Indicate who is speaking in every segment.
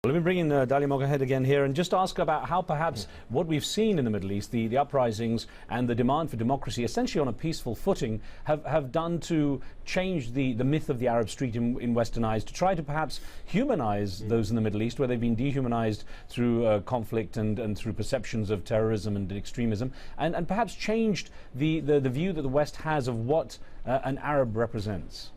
Speaker 1: Let me bring in Dalia Mogahed again here and just ask about how perhaps what we've seen in the Middle East, the uprisings and the demand for democracy, essentially on a peaceful footing, have done to change the myth of the Arab street in Western eyes, to try to perhaps humanize those in the Middle East where they've been dehumanized through conflict and through perceptions of terrorism and extremism, and perhaps changed the view that the West has of what an Arab represents.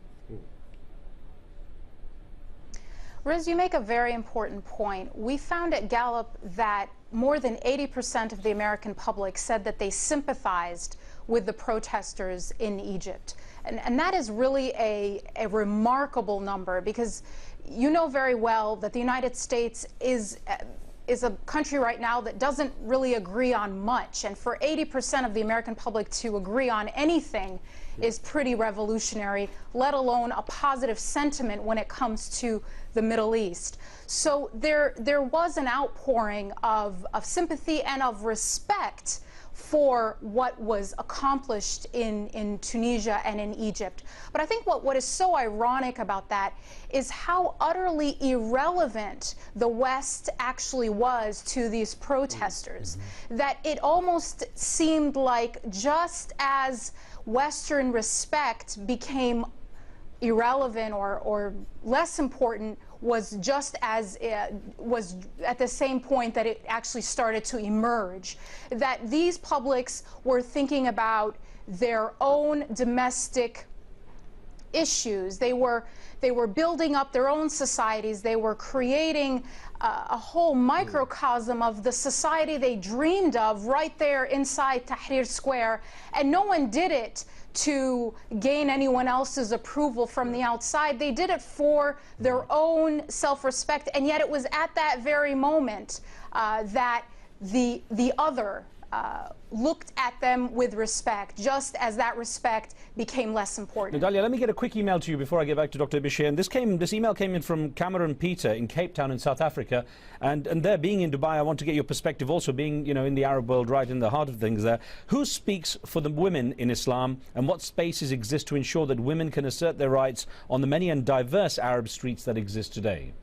Speaker 2: Riz, you make a very important point. We found at Gallup that more than 80% of the American public said that they sympathized with the protesters in Egypt. And that is really a remarkable number, because you know very well that the United States is a country right now that doesn't really agree on much. And for 80% of the American public to agree on anything is pretty revolutionary, let alone a positive sentiment when it comes to the Middle East. So there was an outpouring of sympathy and of respect for what was accomplished in Tunisia and in Egypt. But I think what is so ironic about that is how utterly irrelevant the West actually was to these protesters, that it almost seemed like just as Western respect became irrelevant or less important was just as was at the same point that it actually started to emerge, that these publics were thinking about their own domestic issues. They were building up their own societies. They were creating a whole microcosm of the society they dreamed of right there inside Tahrir Square, and no one did it to gain anyone else's approval from the outside. They did it for their own self-respect, and yet it was at that very moment that the other looked at them with respect, just as that respect became less important.
Speaker 1: Dalia, let me get a quick email to you before I get back to Dr. Bashir. And this email came in from Cameron Peter in Cape Town in South Africa. And there, being in Dubai, I want to get your perspective also, being in the Arab world, right in the heart of things there. Who speaks for the women in Islam, and what spaces exist to ensure that women can assert their rights on the many and diverse Arab streets that exist today?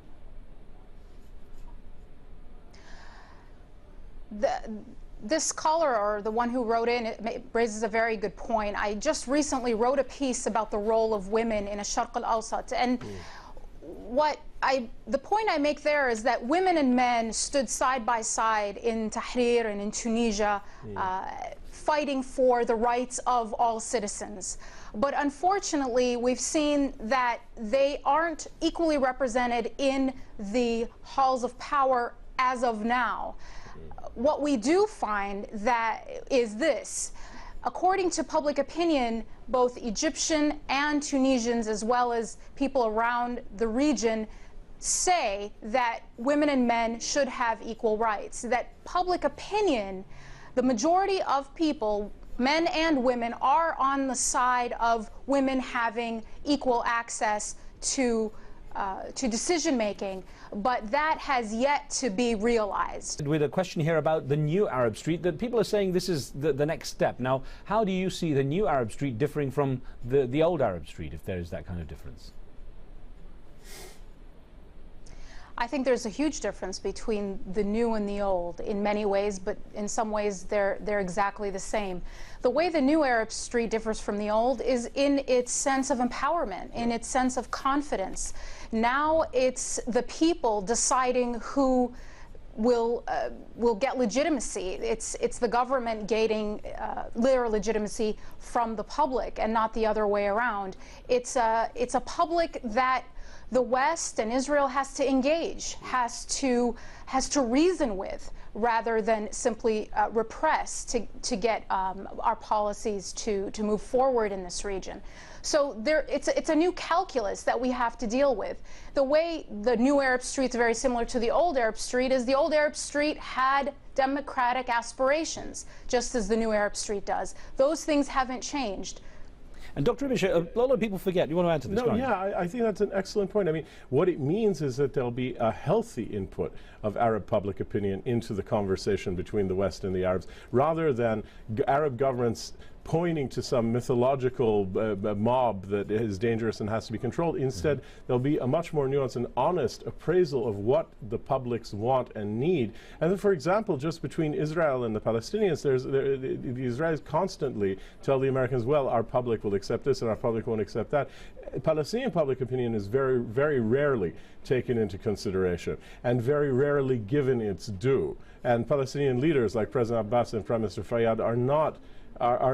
Speaker 2: This caller, or the one who wrote in, it raises a very good point. I just recently wrote a piece about the role of women in Ash-Sharq al-Awsat, and the point I make there is that women and men stood side by side in Tahrir and in Tunisia, fighting for the rights of all citizens. But unfortunately, we've seen that they aren't equally represented in the halls of power as of now. What we do find that is this: according to public opinion, both Egyptian and Tunisians, as well as people around the region, say that women and men should have equal rights. That public opinion, the majority of people, men and women, are on the side of women having equal access to decision-making, but that has yet to be realized.
Speaker 1: With a question here about the new Arab street, that people are saying this is the next step. Now, how do you see the new Arab street differing from the old Arab street, if there is that kind of difference?
Speaker 2: I think there's a huge difference between the new and the old in many ways, but in some ways they're exactly the same. The way the new Arab street differs from the old is in its sense of empowerment, in its sense of confidence. Now it's the people deciding who will get legitimacy. It's the government gaining their legitimacy from the public, and not the other way around. It's a public that the West and Israel has to engage, has to reason with, rather than simply repress to get our policies to move forward in this region. So it's a new calculus that we have to deal with. The way the new Arab street is very similar to the old Arab street is the old Arab street had democratic aspirations, just as the new Arab street does. Those things haven't changed.
Speaker 1: And Dr. Bashir, a lot of people forget. You want to add to this?
Speaker 3: No, yeah, I think that's an excellent point. I mean, what it means is that there'll be a healthy input of Arab public opinion into the conversation between the West and the Arabs, rather than Arab governments pointing to some mythological mob that is dangerous and has to be controlled. Instead, there'll be a much more nuanced and honest appraisal of what the publics want and need. And then, for example, just between Israel and the Palestinians, the Israelis constantly tell the Americans, well, our public will accept this and our public won't accept that. Palestinian public opinion is very, very rarely taken into consideration and very rarely given its due. And Palestinian leaders like President Abbas and Prime Minister Fayyad are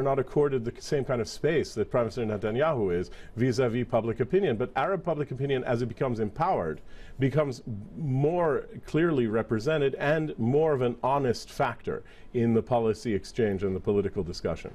Speaker 3: not accorded the same kind of space that Prime Minister Netanyahu is vis-a-vis public opinion. But Arab public opinion, as it becomes empowered, becomes more clearly represented and more of an honest factor in the policy exchange and the political discussion.